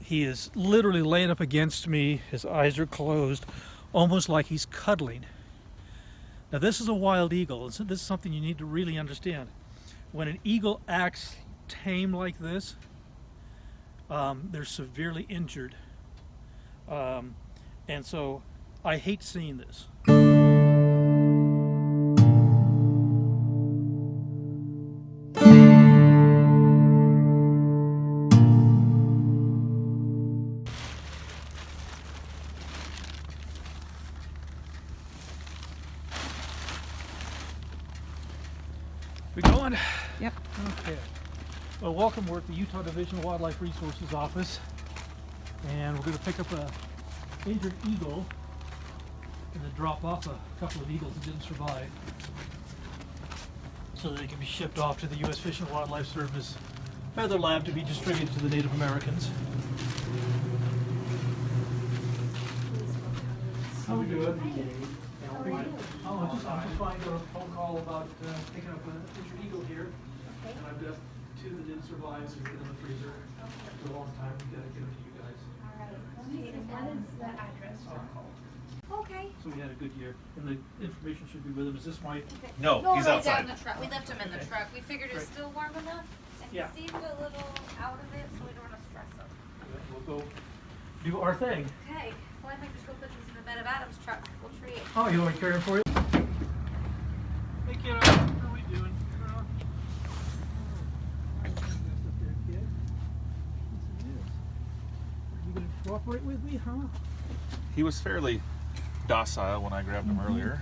He is literally laying up against me. His eyes are closed, almost like he's cuddling. Now this is a wild eagle. This is something you need to really understand. When an eagle acts tame like this, they're severely injured. And so I hate seeing this. We going? Yep. Okay. Well, welcome. We're at the Utah Division of Wildlife Resources office, and we're going to pick up a injured eagle and then drop off a couple of eagles that didn't survive, so that they can be shipped off to the U.S. Fish and Wildlife Service Feather Lab to be distributed to the Native Americans. How we doing? I'm just fine. Got a phone call about picking up an injured eagle here. Okay. And I've got two that didn't survive, so they've been in the freezer for a long time. We gotta get them to you guys. What is the address? Okay. So we had a good year, and the information should be with him. Is this my? Okay. No, he's right outside. down the truck. We left him in the truck. We figured it was still warm enough, and Yeah. he seemed a little out of it, so we don't want to stress him. We'll go do our thing. Okay. Well, I might just go put these in the bed of Adam's truck. We'll treat. Oh, you want me to carry him for you? Hey kiddo, how are we doing? You gonna cooperate with me, huh? He was fairly docile when I grabbed him earlier.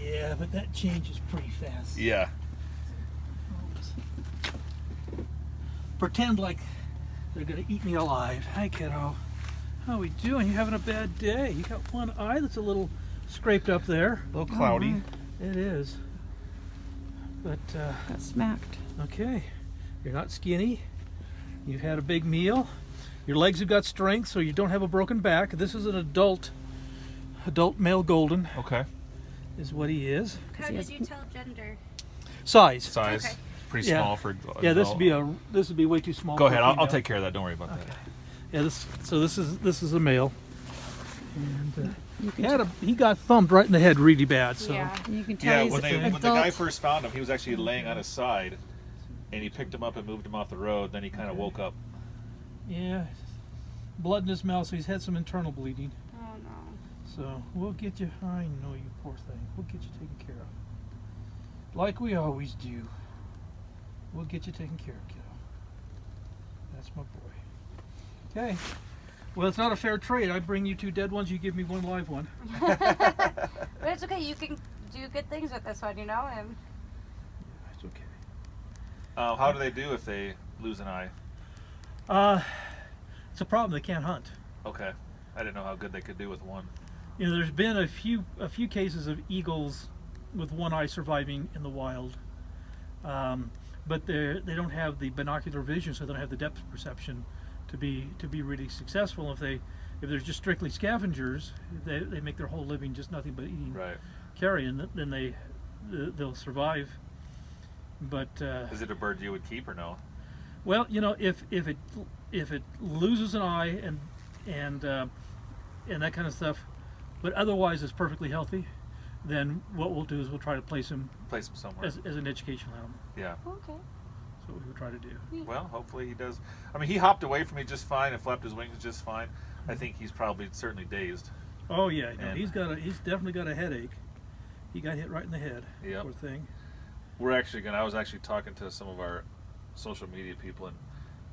Yeah, but that changes pretty fast. Yeah. Pretend like they're gonna eat me alive. Hi kiddo. How are we doing? You having a bad day? You got one eye that's a little scraped up there. A little cloudy. It is. But Got smacked. okay. You're not skinny. You've had a big meal. Your legs have got strength, so you don't have a broken back. This is an adult male golden, Okay. is what he is. How he did has- you tell gender? Size. Size. Okay. Pretty Yeah. small for. Yeah, this adult. would be way too small. Go for ahead. a I'll female. take care of that. Don't worry about Okay. that. Yeah, this is a male. And You can he got thumped right in the head really bad. So You can tell Yeah. he's When the adult. guy first found him, he was actually laying on his side, and he picked him up and moved him off the road. Then he kind of woke up. yeah, blood in his mouth, so he's had some internal bleeding. Oh no. So we'll get you. I know you, poor thing. We'll get you taken care of, like we always do. We'll get you taken care of, kiddo. That's my boy. Okay. Well, it's not a fair trade. I bring you two dead ones. You give me one live one. But it's okay. You can do good things with this one, you know. And Yeah, it's okay. How do they do if they lose an eye? It's a problem. They can't hunt. Okay. I didn't know how good they could do with one. You know, there's been a few cases of eagles with one eye surviving in the wild, but they don't have the binocular vision, so they don't have the depth perception to be really successful. If they're just strictly scavengers, they make their whole living just nothing but eating Right. carrion. Then they'll survive. But Is it a bird you would keep or no? well, you know, if it loses an eye and that kind of stuff, but otherwise is perfectly healthy, then what we'll do is we'll try to place him Place him somewhere. as an educational animal. Yeah. okay. That's what we would try to do. Well, hopefully he does. I mean, he hopped away from me just fine and flapped his wings just fine. I think he's probably certainly dazed. Oh yeah, no, And- he's definitely got a headache. He got hit right in the head. Yep. Poor thing. I was actually talking to some of our social media people, and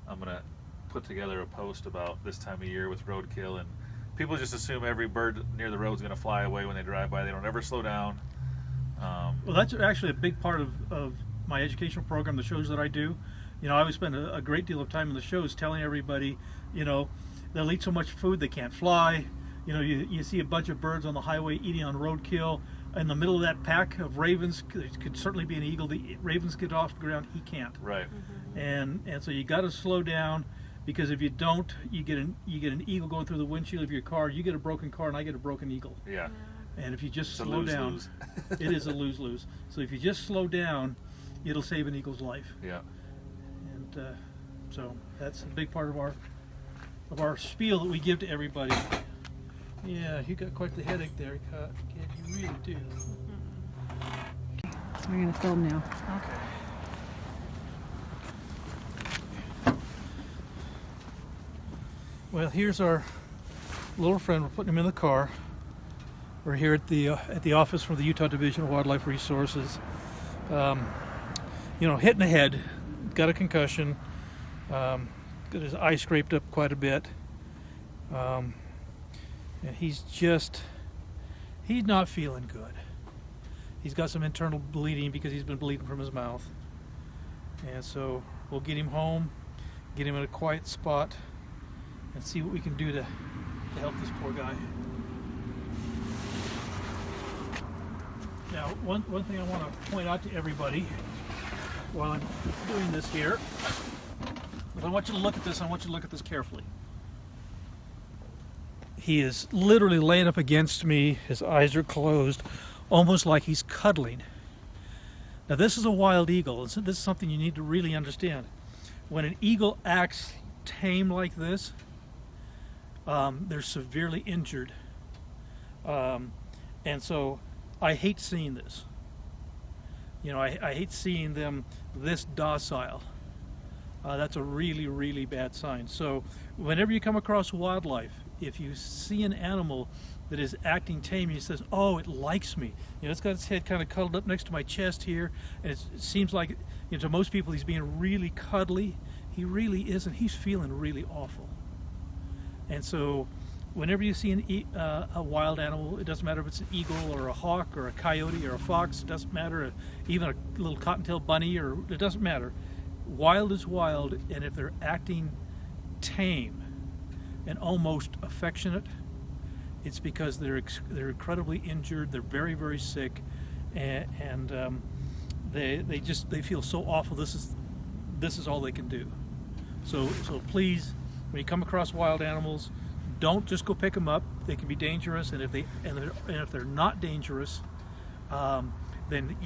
I'm gonna put together a post about this time of year with roadkill, and people just assume every bird near the road is gonna fly away when they drive by. They don't ever slow down. Well, that's actually a big part of my educational program, the shows that I do. You know, I always spend a great deal of time in the shows telling everybody, you know, they'll eat so much food they can't fly. You know, you see a bunch of birds on the highway eating on roadkill. In the middle of that pack of ravens, it could certainly be an eagle. The ravens get off the ground, he can't. Right. And so you got to slow down, because if you don't, you get an eagle going through the windshield of your car. You get a broken car, and I get a broken eagle. Yeah. And if you just It's a slow down, lose-lose. it is a lose-lose. So if you just slow down, it'll save an eagle's life. Yeah. And so that's a big part of our of our spiel that we give to everybody. Yeah, you got quite the headache there, Kid. You really do. We're gonna film now. Okay. Well, here's our little friend. We're putting him in the car. We're here at the office from the Utah Division of Wildlife Resources. You know, hit in the head, got a concussion, got his eye scraped up quite a bit, and he's not feeling good. He's got some internal bleeding because he's been bleeding from his mouth, and so we'll get him home, get him in a quiet spot, and see what we can do to help this poor guy. Now, one thing I want to point out to everybody while I'm doing this here, but I want you to look at this. I want you to look at this carefully. He is literally laying up against me. His eyes are closed, almost like he's cuddling. Now, this is a wild eagle. This is something you need to really understand. When an eagle acts tame like this, they're severely injured. And so I hate seeing this. You know, I hate seeing them this docile. That's a really, really bad sign. So whenever you come across wildlife, if you see an animal that is acting tame, he says, oh, it likes me. You know, it's got its head kind of cuddled up next to my chest here, and it seems like, you know, to most people he's being really cuddly. He really isn't. He's feeling really awful. And so whenever you see a wild animal, it doesn't matter if it's an eagle or a hawk or a coyote or a fox, it doesn't matter, even a little cottontail bunny, or it doesn't matter. Wild is wild, and if they're acting tame and almost affectionate, it's because they're incredibly injured, they're very, very sick, and they feel so awful. This is all they can do. So please, when you come across wild animals, don't just go pick them up. They can be dangerous, and if they're not dangerous, then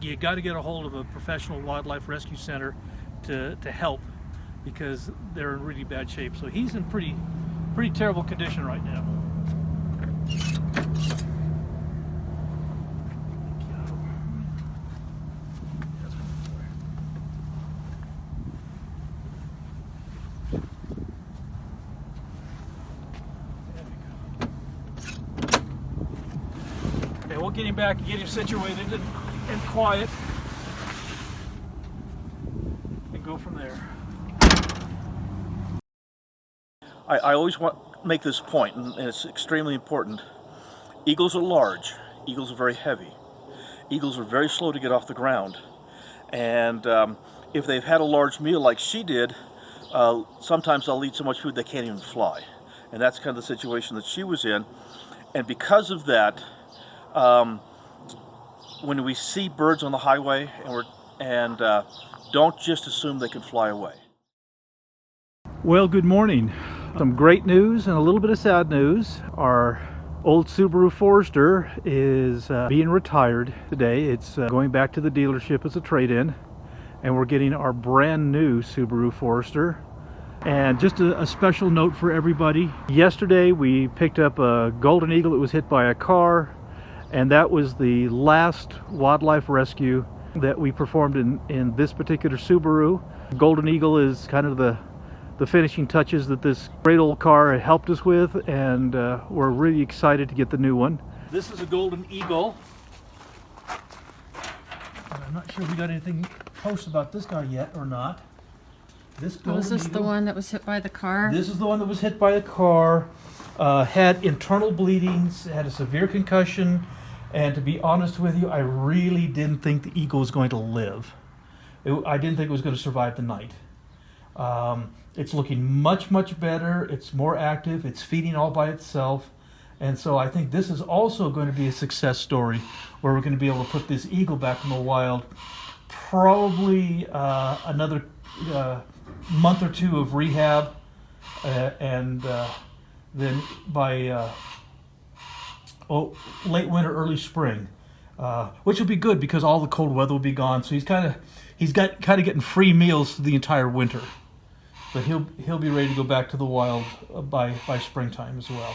you got to get a hold of a professional wildlife rescue center to help, because they're in really bad shape. So he's in pretty terrible condition right now. Okay, we'll get him back and get him situated and quiet, and go from there. I always make this point, and it's extremely important. Eagles are large. Eagles are very heavy. Eagles are very slow to get off the ground. And if they've had a large meal like she did, sometimes they'll eat so much food they can't even fly. And that's kind of the situation that she was in. And because of that, when we see birds on the highway, don't just assume they can fly away. Well, good morning. Some great news and a little bit of sad news. Our old Subaru Forester is being retired today. It's going back to the dealership as a trade-in, and we're getting our brand new Subaru Forester. And just a special note for everybody. Yesterday we picked up a golden eagle that was hit by a car, and that was the last wildlife rescue that we performed in this particular Subaru. Golden eagle is kind of the finishing touches that this great old car helped us with, and we're really excited to get the new one. This is a golden eagle. I'm not sure we got anything posted about this guy yet or not. This golden Was this eagle, the one that was hit by the car? This is the one that was hit by the car, had internal bleedings, had a severe concussion, and to be honest with you, I really didn't think the eagle was going to live. I didn't think it was going to survive the night. It's looking much, much better. It's more active. It's feeding all by itself. And so I think this is also going to be a success story where we're going to be able to put this eagle back in the wild. Probably another month or two of rehab, and then by late winter, early spring, which will be good because all the cold weather will be gone. So he's kind of getting free meals the entire winter. but he'll be ready to go back to the wild by springtime as well.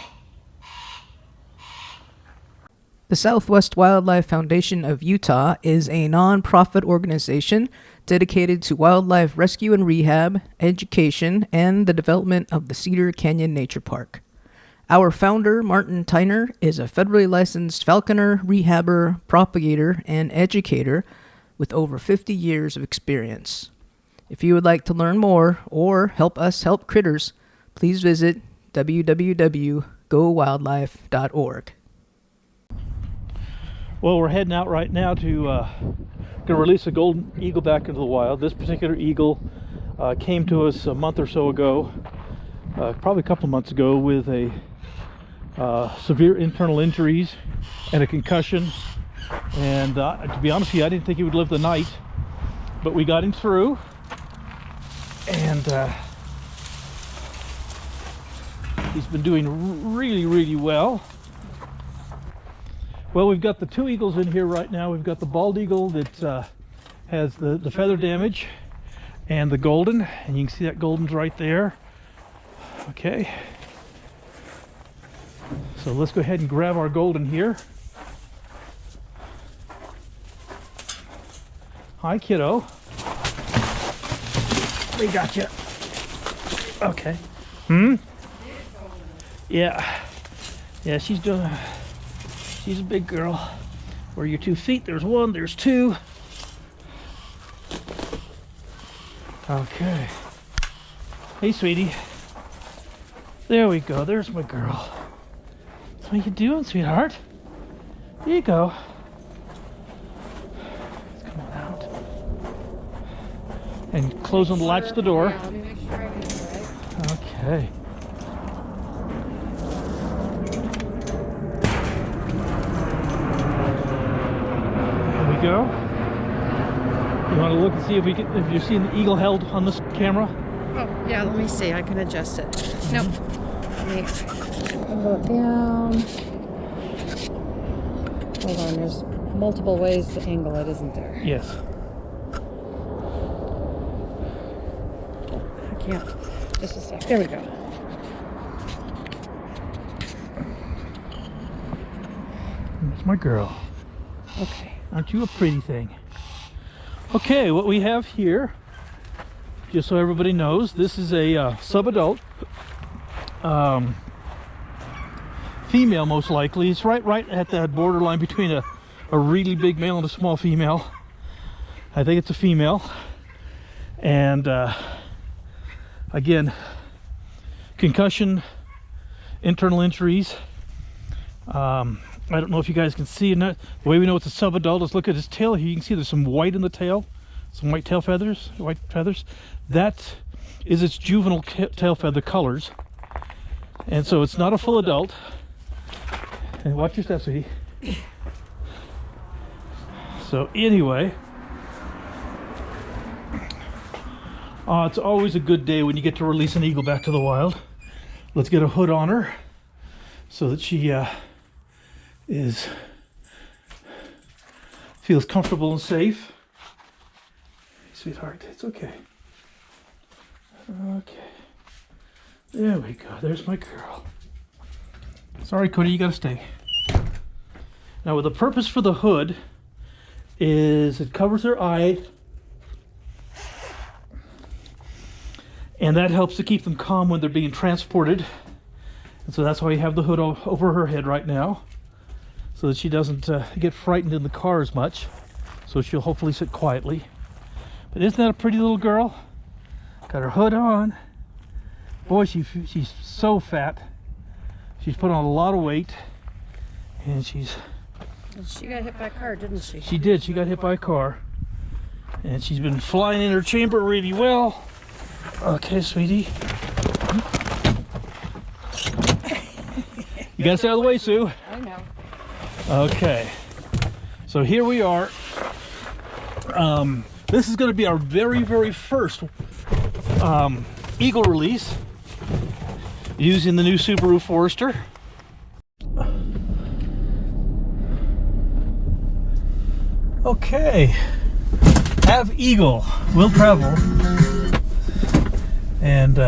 The Southwest Wildlife Foundation of Utah is a non-profit organization dedicated to wildlife rescue and rehab, education, and the development of the Cedar Canyon Nature Park. Our founder, Martin Tyner, is a federally licensed falconer, rehabber, propagator, and educator with over 50 years of experience. If you would like to learn more or help us help critters, please visit www.gowildlife.org. Well, we're heading out right now to release a golden eagle back into the wild. This particular eagle came to us a month or so ago, probably a couple months ago, with a severe internal injuries and a concussion. And to be honest with you, I didn't think he would live the night, but we got him through. And he's been doing really, really well. Well, we've got the two eagles in here right now. We've got the bald eagle that has the feather damage, and the golden, and you can see that golden's right there. Okay. So let's go ahead and grab our golden here. Hi, kiddo. We got you. Okay. Yeah. Yeah, she's doing. She's a big girl. Where are your 2 feet? There's 1, there's 2. Okay. Hey, sweetie. There we go. There's my girl. What are you doing, sweetheart? There you go. Come on out. And close and latch the door. Yeah, let me make sure I do it right. Okay. Go. You want to look and see if you're seeing the eagle held on this camera? Oh, yeah, let me see. I can adjust it. Nope. Let me pull it down. Hold on, there's multiple ways to angle it, isn't there? Yes. I can't. Just a sec. There we go. That's my girl. Okay. Aren't you a pretty thing? Okay, what we have here, just so everybody knows, this is a subadult female, most likely. It's right at that borderline between a really big male and a small female. I think it's a female. And again, concussion, internal injuries. I don't know if you guys can see, the way we know it's a subadult is look at his tail here. You can see there's some white in the tail, some white tail feathers, white feathers. That is its juvenile tail feather colors. And so it's not a full adult. And watch your steps, sweetie. So anyway, it's always a good day when you get to release an eagle back to the wild. Let's get a hood on her so that she feels comfortable and safe. Sweetheart, it's okay. Okay. There we go. There's my girl. Sorry, Cody, you gotta stay. Now, the purpose for the hood is it covers her eye, and that helps to keep them calm when they're being transported. And so that's why we have the hood over her head right now, so that she doesn't get frightened in the car as much. So she'll hopefully sit quietly. But isn't that a pretty little girl? Got her hood on. Boy, she's so fat. She's put on a lot of weight, and She got hit by a car, didn't she? she did. She got hit by a car, and she's been flying in her chamber really well. Okay, sweetie. You gotta stay out of the way, Sue. I know. Okay, so here we are. This is going to be our very, very first eagle release using the new Subaru Forester. Okay, have eagle will travel and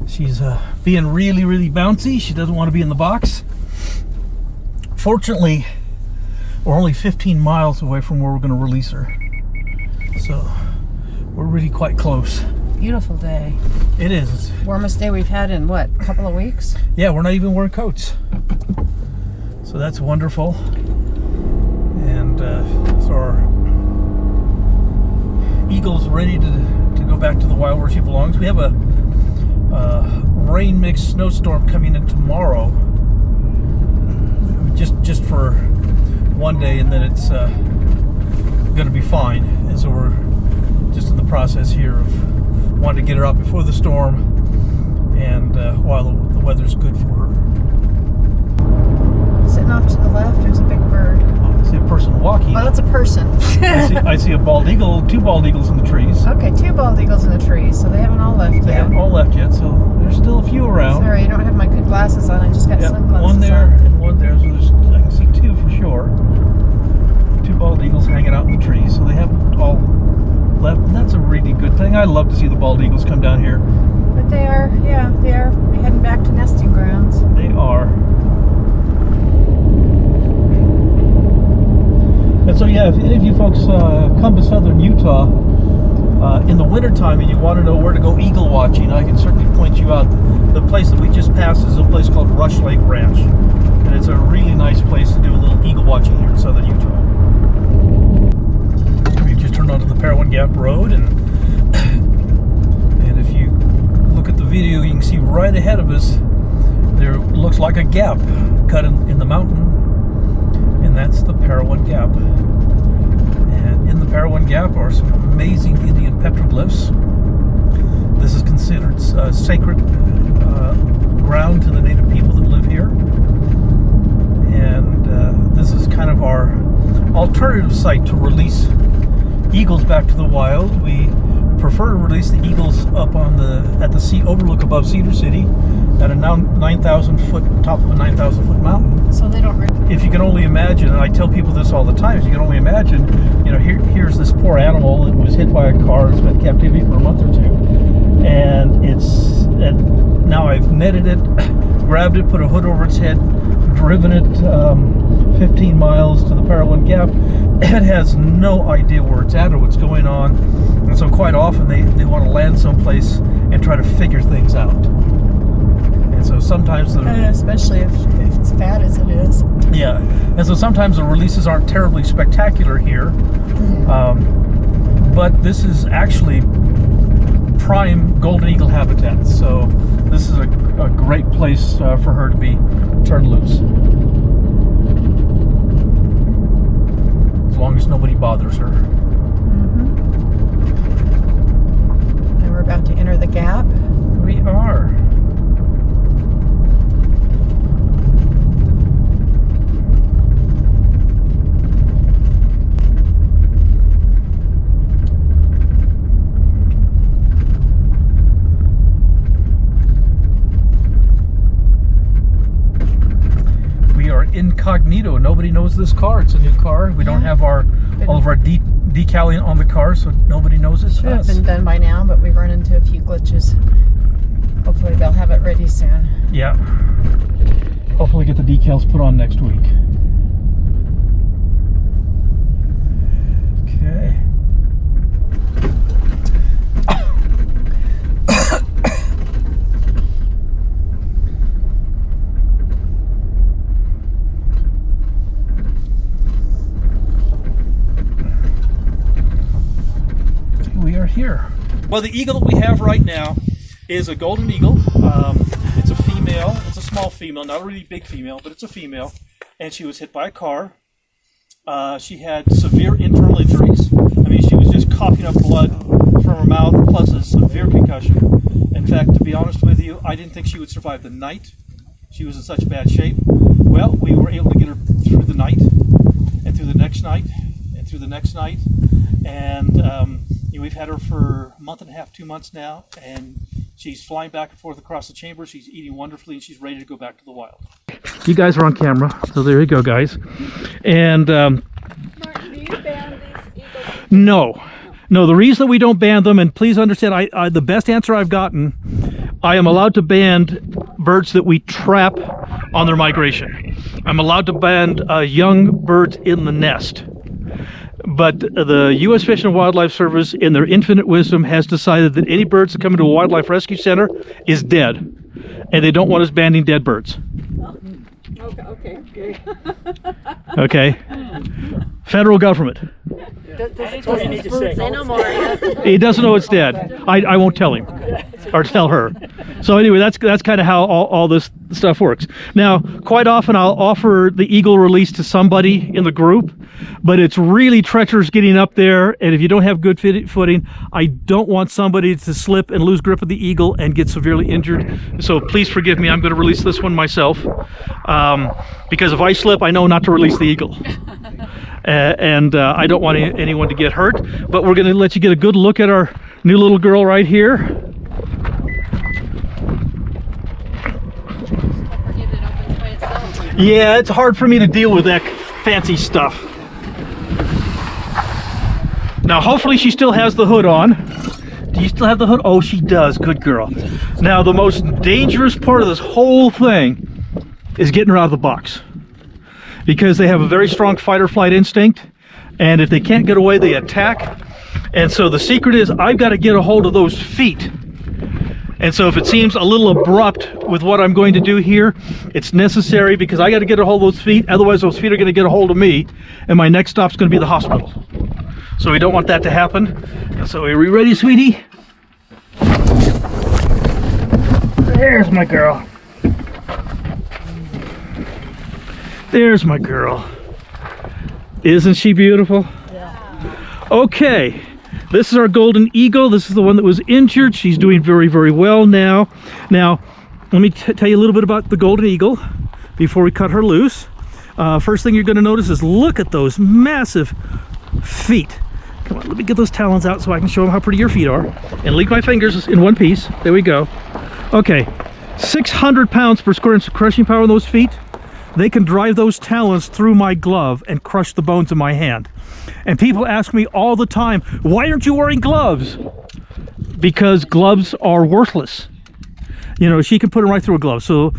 she's being really, really bouncy. She doesn't want to be in the box. Fortunately, we're only 15 miles away from where we're going to release her, so we're really quite close. Beautiful day. It is. Warmest day we've had in what, a couple of weeks? Yeah, we're not even wearing coats, so that's wonderful. And so our eagle's ready to go back to the wild where she belongs. We have a rain mixed snowstorm coming in tomorrow, just for one day, and then it's going to be fine. And so we're just in the process here of wanting to get her out before the storm, and while the weather's good for her. Sitting off to the left, there's a big bird. I see a person walking. Oh, that's a person. I see a bald eagle, 2 bald eagles in the trees. Okay, 2 bald eagles in the trees, so they haven't all left yet. They haven't all left yet, so there's still a few around. Sorry, I don't have my good glasses on. I just got Yeah, sunglasses one there on. and one there, so I can see 2 for sure. 2 bald eagles hanging out in the trees, so they haven't all left. And that's a really good thing. I love to see the bald eagles come down here. But they are heading back to nesting grounds. They are. And so, yeah, if any of you folks come to southern Utah in the wintertime and you want to know where to go eagle watching, I can certainly point you out. The place that we just passed is a place called Rush Lake Ranch. And it's a really nice place to do a little eagle watching here in southern Utah. We've just turned onto the Parowan Gap Road, and if you look at the video, you can see right ahead of us, there looks like a gap cut in the mountain. And that's the Parowan Gap. And in the Parowan Gap are some amazing Indian petroglyphs. This is considered sacred ground to the native people that live here. And this is kind of our alternative site to release eagles back to the wild. We prefer to release the eagles up on at the sea overlook above Cedar City at a 9,000 foot top of a 9,000 foot mountain. So they don't. If you can only imagine, and I tell people this all the time, if you can only imagine, here's this poor animal that was hit by a car and spent captivity for a month or 2, and now I've netted it, grabbed it, put a hood over its head, driven it 15 miles to the Parowan Gap. It has no idea where it's at or what's going on, and so quite often they want to land someplace and try to figure things out. And so sometimes especially if it's fat as it is. Yeah, and so sometimes the releases aren't terribly spectacular here, but this is actually prime golden eagle habitat, so this is a great place for her to be turned loose, as long as nobody bothers her. And we're about to enter the gap. We are. Incognito. Nobody knows this car. It's a new car. We don't have all of our decaling on the car, so nobody knows it's Should have us. been done by now, but we've run into a few glitches. Hopefully they'll have it ready soon. Yeah. Hopefully get the decals put on next week. Okay. We are here. Well, the eagle that we have right now is a golden eagle. It's a female. It's a small female, not a really big female, but it's a female. And she was hit by a car. She had severe internal injuries. I mean, she was just coughing up blood from her mouth, plus a severe concussion. In fact, to be honest with you, I didn't think she would survive the night. She was in such bad shape. Well, we were able to get her through the night, and through the next night, and through the next night. And we've had her for a month and a half, 2 months now, and she's flying back and forth across the chamber. She's eating wonderfully, and she's ready to go back to the wild. You guys are on camera, so there you go, guys. And Martin, do you ban these eagles? no, No, the reason that we don't ban them, and please understand, I the best answer I've gotten, I am allowed to ban birds that we trap on their migration. I'm allowed to ban young birds in the nest. But the U.S. Fish and Wildlife Service, in their infinite wisdom, has decided that any birds that come into a wildlife rescue center is dead, and they don't want us banning dead birds. Okay. Okay? Federal government. Say no more. He doesn't know it's dead. I won't tell him or tell her. So anyway, that's kind of how all this stuff works. Now, quite often I'll offer the eagle release to somebody in the group, but it's really treacherous getting up there, and if you don't have good footing, I don't want somebody to slip and lose grip of the eagle and get severely injured. So please forgive me, I'm going to release this one myself, because if I slip, I know not to release the eagle. And I don't want anyone to get hurt, but we're going to let you get a good look at our new little girl right here. Yeah, it's hard for me to deal with that fancy stuff. Now, hopefully she still has the hood on. Do you still have the hood? Oh, she does. Good girl. Now, the most dangerous part of this whole thing is getting her out of the box, because they have a very strong fight or flight instinct, and if they can't get away, they attack. And so the secret is I've got to get a hold of those feet. And so if it seems a little abrupt with what I'm going to do here, it's necessary, because I got to get a hold of those feet. Otherwise, those feet are going to get a hold of me, and my next stop's going to be the hospital. So we don't want that to happen. And so are we ready, sweetie? There's my girl. There's my girl. Isn't she beautiful? Yeah. Okay. This is our golden eagle. This is the one that was injured. She's doing very, very well now. Now, let me tell you a little bit about the golden eagle before we cut her loose. First thing you're going to notice is look at those massive feet. Come on, let me get those talons out so I can show them how pretty your feet are. And leave my fingers in one piece. There we go. Okay, 600 pounds per square inch of crushing power on those feet. They can drive those talons through my glove and crush the bones in my hand. And people ask me all the time, why aren't you wearing gloves? Because gloves are worthless. You know, she can put them right through a glove. So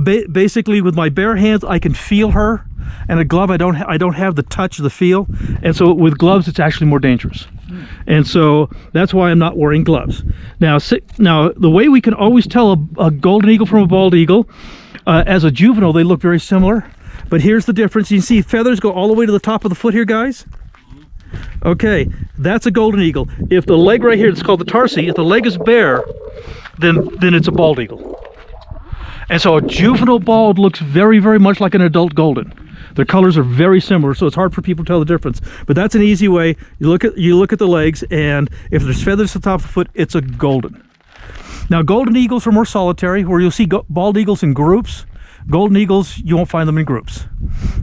basically with my bare hands, I can feel her. And a glove, I don't have the touch, the feel. And so with gloves, it's actually more dangerous. And so that's why I'm not wearing gloves. Now the way we can always tell a golden eagle from a bald eagle, as a juvenile, they look very similar. But here's the difference. You can see feathers go all the way to the top of the foot here, guys. Okay, that's a golden eagle. If the leg right here, it's called the tarsi, if the leg is bare, then it's a bald eagle. And so a juvenile bald looks very, very much like an adult golden. Their colors are very similar, so it's hard for people to tell the difference. But that's an easy way. You look at the legs, and if there's feathers at the top of the foot, it's a golden. Now, golden eagles are more solitary, where you'll see bald eagles in groups. Golden eagles, you won't find them in groups.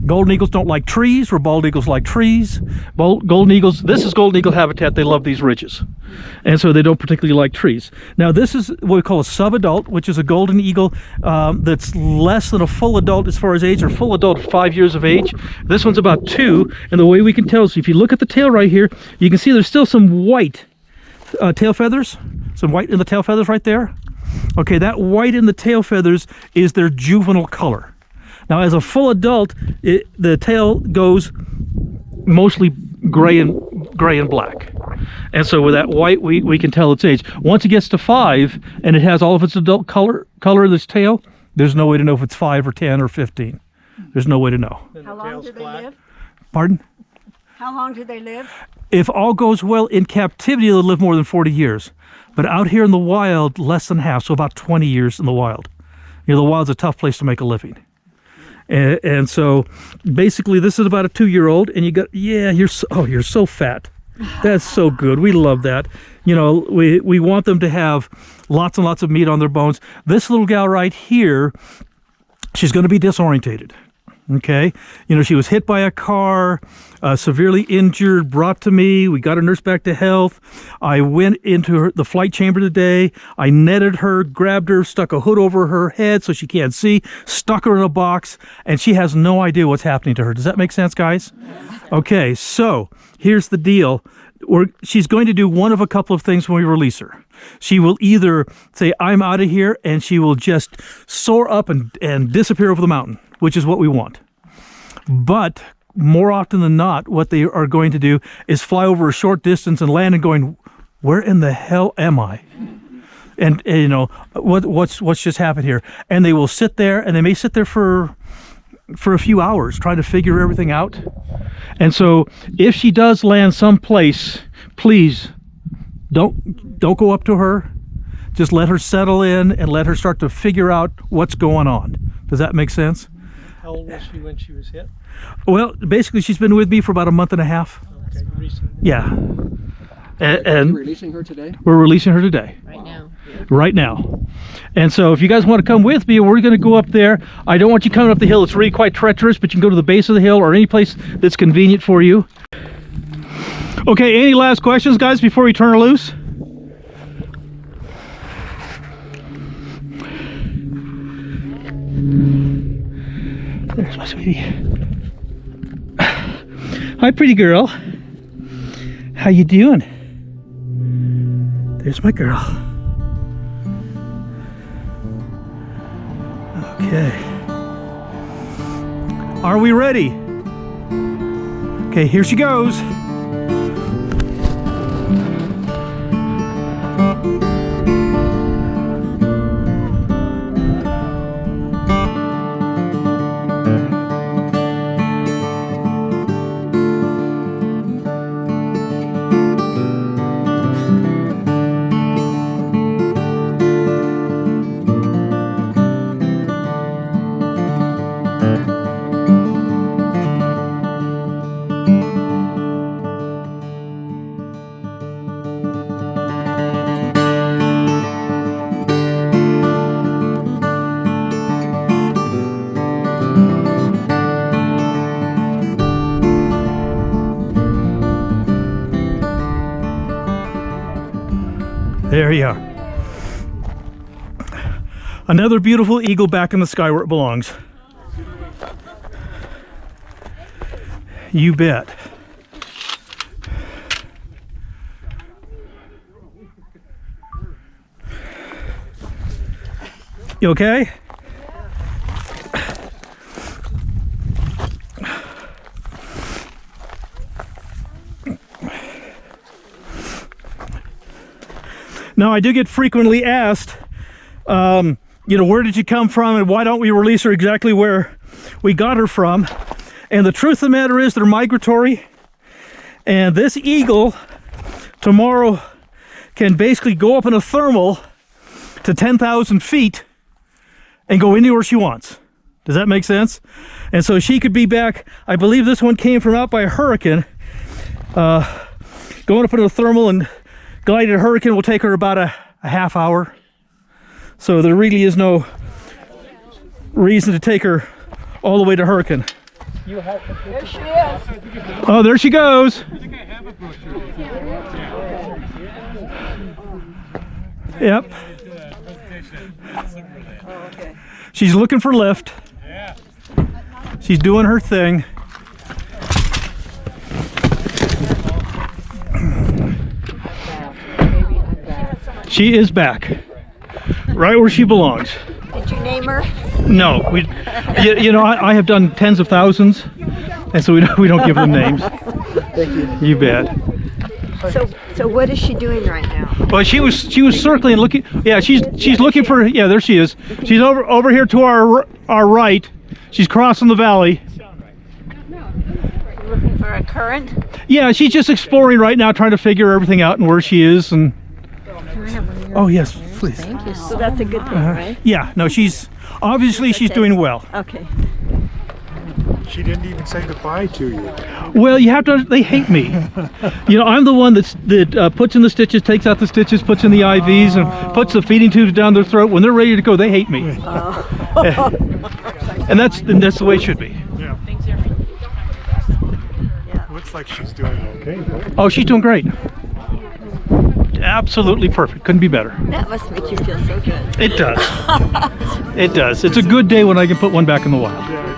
Golden eagles don't like trees, where bald eagles like trees. Golden eagles, this is golden eagle habitat. They love these ridges. And so they don't particularly like trees. Now, this is what we call a subadult, which is a golden eagle that's less than a full adult as far as age, or full adult 5 years of age. This one's about 2, and the way we can tell is if you look at the tail right here, you can see there's still some white tail feathers, some white in the tail feathers right there. Okay, that white in the tail feathers is their juvenile color. Now, as a full adult, the tail goes mostly gray and black. And so with that white, we can tell its age. Once it gets to 5 and it has all of its adult color in this tail, there's no way to know if it's 5 or 10 or 15. There's no way to know. How long do they live? Pardon? How long do they live? If all goes well in captivity, they'll live more than 40 years. But out here in the wild, less than half, so about 20 years in the wild. You know, the wild's a tough place to make a living. And so basically this is about a 2-year-old, and you got, yeah, you're so fat. That's so good. We love that. You know, we want them to have lots and lots of meat on their bones. This little gal right here, she's going to be disorientated. Okay, you know, she was hit by a car, severely injured, brought to me. We got her nursed back to health. I went into the flight chamber today. I netted her, grabbed her, stuck a hood over her head so she can't see, stuck her in a box, and she has no idea what's happening to her. Does that make sense, guys? Okay, so here's the deal. she's going to do one of a couple of things when we release her. She will either say, I'm out of here, and she will just soar up and disappear over the mountain, which is what we want. But more often than not, what they are going to do is fly over a short distance and land and going, where in the hell am I? And you know, what's just happened here? And they will sit there, and they may sit there for a few hours trying to figure everything out. And so if she does land someplace, please don't go up to her. Just let her settle in and let her start to figure out what's going on. Does that make sense? How old was she when she was hit? Well, basically she's been with me for about a month and a half. Okay, recently. Yeah. Are And you releasing her today? we're releasing her today. Right now. Right now. And so if you guys want to come with me, we're going to go up there. I don't want you coming up the hill. It's really quite treacherous, but you can go to the base of the hill or any place that's convenient for you. Okay, any last questions, guys, before we turn her loose? There's my sweetie. Hi, pretty girl. How you doing? There's my girl. Okay. Are we ready? Okay, here she goes. There you are. Another beautiful eagle back in the sky where it belongs. You bet. You okay? Now, I do get frequently asked, you know, where did you come from and why don't we release her exactly where we got her from? And the truth of the matter is they're migratory. And this eagle tomorrow can basically go up in a thermal to 10,000 feet and go anywhere she wants. Does that make sense? And so she could be back. I believe this one came from out by a hurricane. Going up in a thermal and gliding a hurricane will take her about a half hour. So there really is no reason to take her all the way to hurricane. There she is. Oh, there she goes. Yep. She's looking for lift. She's doing her thing. She is back, right where she belongs. Did you name her? No, you know, I have done tens of thousands, and so we don't give them names. Thank you. You bet. So what is she doing right now? Well, she was circling, and looking. Yeah, she's looking for. Yeah, there she is. She's over here to our right. She's crossing the valley. Looking for a current. Yeah, she's just exploring right now, trying to figure everything out and where she is. And oh yes, please. Thank you. So that's a good thing, right? Yeah, no, she's obviously she's doing well. Okay. She didn't even say goodbye to you. Well, you have to. They hate me. You know, I'm the one that puts in the stitches, takes out the stitches, puts in the IVs, and puts the feeding tubes down their throat. When they're ready to go, they hate me. And that's the way it should be. Yeah. Looks like she's doing okay. Oh, she's doing great. Absolutely perfect. Couldn't be better. That must make you feel so good. It does. It does. It's a good day when I can put one back in the wild. Yeah,